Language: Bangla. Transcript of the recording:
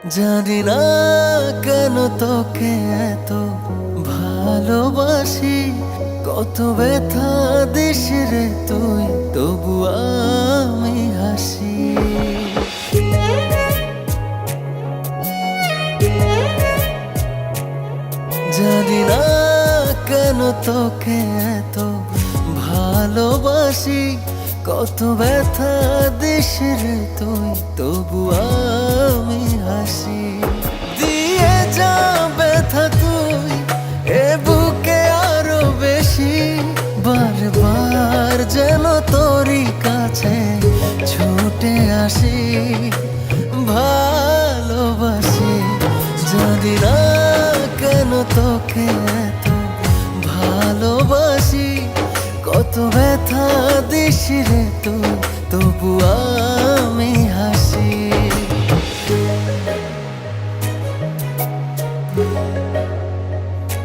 জানি না কেন তোকে এত ভালোবাসি, কত ব্যথা দিস রে তুই, তবু আমি হাসি। জানি না কেন তোকে এত ভালোবাসি, কত ব্যথা দিস রে তুই, তবু